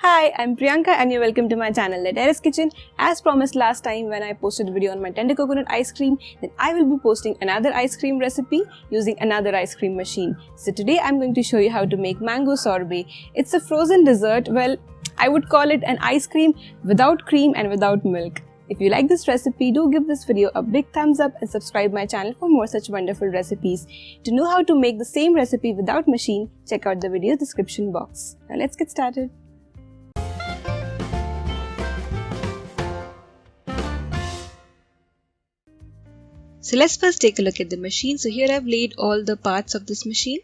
Hi, I'm Priyanka and you're welcome to my channel, The Terrace Kitchen. As promised last time when I posted a video on my tender coconut ice cream, then I will be posting another ice cream recipe using another ice cream machine. So today I'm going to show you how to make mango sorbet. It's a frozen dessert. Well, I would call it an ice cream without cream and without milk. If you like this recipe, do give this video a big thumbs up and subscribe my channel for more such wonderful recipes. To know how to make the same recipe without machine, check out the video description box. Now let's get started. So let's first take a look at the machine. So here I've laid all the parts of this machine.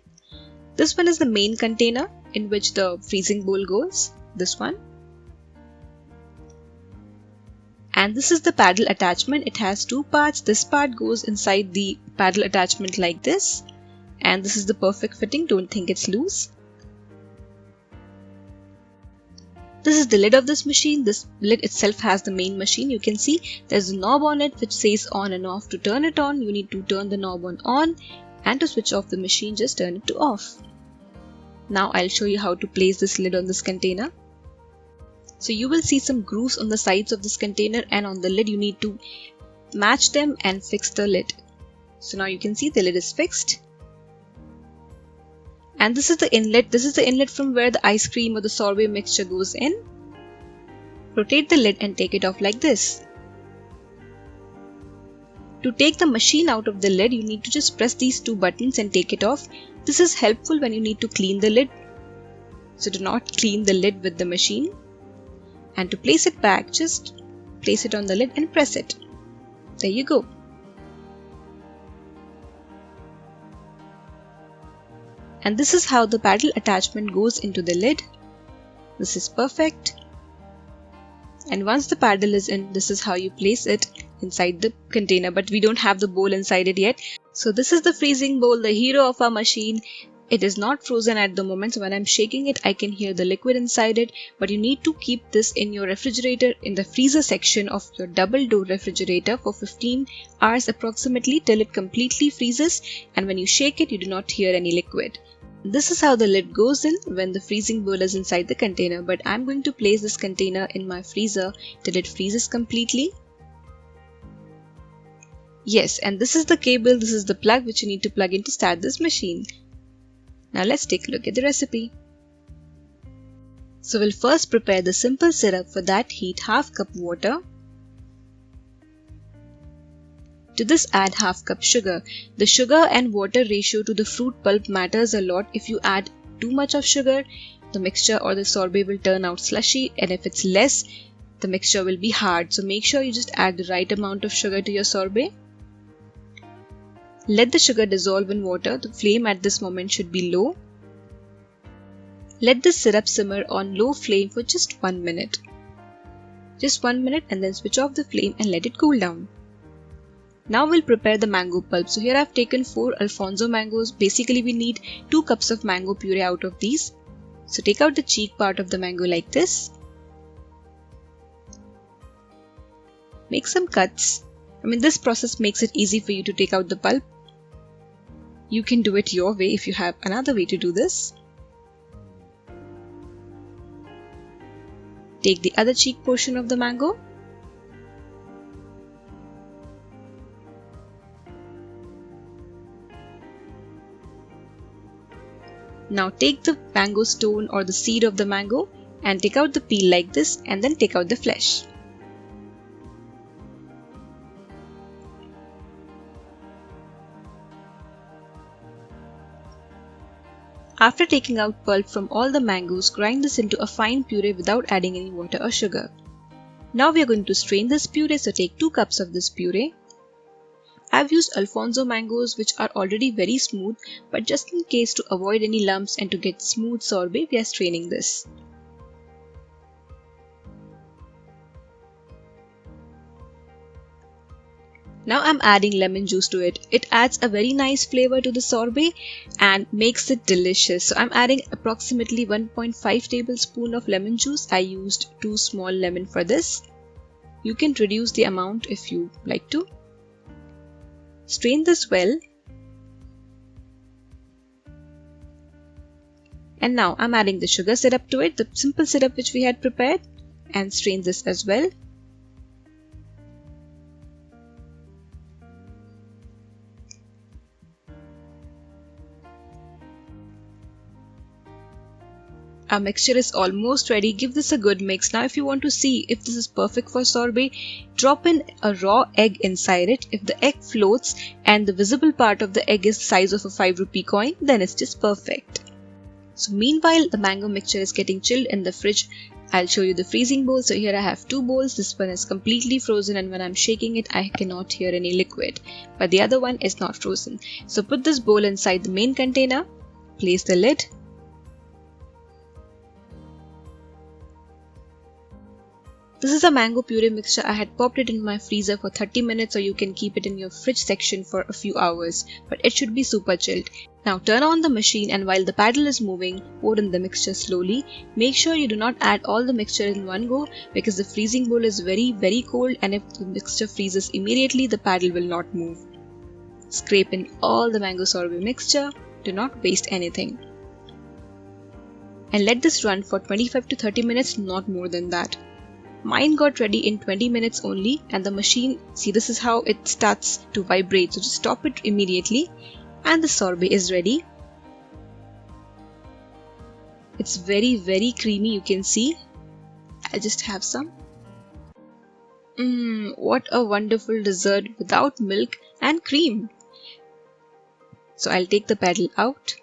This one is the main container in which the freezing bowl goes. This one. And this is the paddle attachment. It has two parts. This part goes inside the paddle attachment like this. And this is the perfect fitting. Don't think it's loose. This is the lid of this machine. This lid itself has the main machine. You can see there's a knob on it which says on and off. To turn it on, you need to turn the knob on, and to switch off the machine, just turn it to off. Now I'll show you how to place this lid on this container. So you will see some grooves on the sides of this container, and on the lid you need to match them and fix the lid. So now you can see the lid is fixed. And this is the inlet. This is the inlet from where the ice cream or the sorbet mixture goes in. Rotate the lid and take it off like this. To take the machine out of the lid, you need to just press these two buttons and take it off. This is helpful when you need to clean the lid. So do not clean the lid with the machine. And to place it back, just place it on the lid and press it. There you go. And this is how the paddle attachment goes into the lid. This is perfect. And once the paddle is in, this is how you place it inside the container. But we don't have the bowl inside it yet. So this is the freezing bowl, the hero of our machine. It is not frozen at the moment. So when I'm shaking it, I can hear the liquid inside it. But you need to keep this in your refrigerator, in the freezer section of your double door refrigerator for 15 hours approximately, till it completely freezes. And when you shake it, you do not hear any liquid. This is how the lid goes in when the freezing bowl is inside the container, but I'm going to place this container in my freezer till it freezes completely. Yes, and this is the cable, this is the plug which you need to plug in to start this machine. Now let's take a look at the recipe. So we'll first prepare the simple syrup. For that, heat half cup water. To this, add half cup sugar. The sugar and water ratio to the fruit pulp matters a lot. If you add too much of sugar, the mixture or the sorbet will turn out slushy, and if it's less, the mixture will be hard. So make sure you just add the right amount of sugar to your sorbet. Let the sugar dissolve in water. The flame at this moment should be low. Let the syrup simmer on low flame for just 1 minute. Just 1 minute, and then switch off the flame and let it cool down. Now we'll prepare the mango pulp. So here I've taken 4 Alphonso mangoes. Basically we need 2 cups of mango puree out of these. So take out the cheek part of the mango like this. Make some cuts. This process makes it easy for you to take out the pulp. You can do it your way if you have another way to do this. Take the other cheek portion of the mango. Now take the mango stone or the seed of the mango and take out the peel like this, and then take out the flesh. After taking out pulp from all the mangoes, grind this into a fine puree without adding any water or sugar. Now we are going to strain this puree, so take 2 cups of this puree. I've used Alphonso mangoes which are already very smooth, but just in case, to avoid any lumps and to get smooth sorbet, we are straining this. Now I'm adding lemon juice to it. It adds a very nice flavor to the sorbet and makes it delicious. So I'm adding approximately 1.5 tablespoons of lemon juice. I used 2 small lemons for this. You can reduce the amount if you like to. Strain this well. And now I'm adding the sugar syrup to it, the simple syrup which we had prepared, and strain this as well. Our mixture is almost ready. Give this a good mix. Now if you want to see if this is perfect for sorbet, drop in a raw egg inside it. If the egg floats and the visible part of the egg is the size of a 5 rupee coin, then it's just perfect. So meanwhile, the mango mixture is getting chilled in the fridge. I'll show you the freezing bowl. So here I have 2 bowls. This one is completely frozen, and when I'm shaking it, I cannot hear any liquid. But the other one is not frozen. So put this bowl inside the main container. Place the lid. This is a mango puree mixture. I had popped it in my freezer for 30 minutes, or you can keep it in your fridge section for a few hours, but it should be super chilled. Now turn on the machine, and while the paddle is moving, pour in the mixture slowly. Make sure you do not add all the mixture in one go, because the freezing bowl is very cold, and if the mixture freezes immediately, the paddle will not move. Scrape in all the mango sorbet mixture. Do not waste anything. And let this run for 25 to 30 minutes, not more than that. Mine got ready in 20 minutes only, and the machine, see, this is how it starts to vibrate, so just stop it immediately, and the sorbet is ready. It's very creamy, you can see. I'll just have some. What a wonderful dessert without milk and cream. So I'll take the paddle out.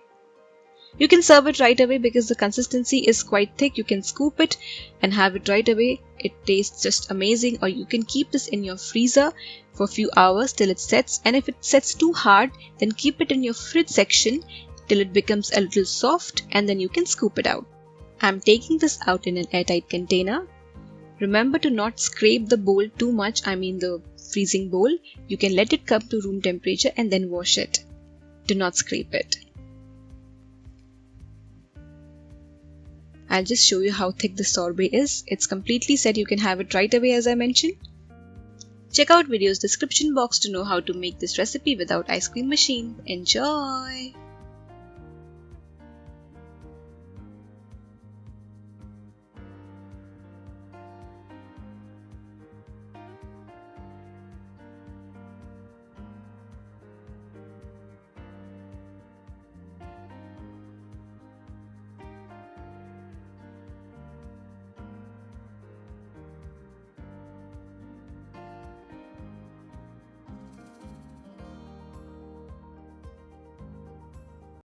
You can serve it right away because the consistency is quite thick. You can scoop it and have it right away. It tastes just amazing. Or you can keep this in your freezer for a few hours till it sets. And if it sets too hard, then keep it in your fridge section till it becomes a little soft, and then you can scoop it out. I'm taking this out in an airtight container. Remember to not scrape the bowl too much, the freezing bowl. You can let it come to room temperature and then wash it. Do not scrape it. I'll just show you how thick the sorbet is. It's completely set. You can have it right away, as I mentioned. Check out video's description box to know how to make this recipe without ice cream machine. Enjoy!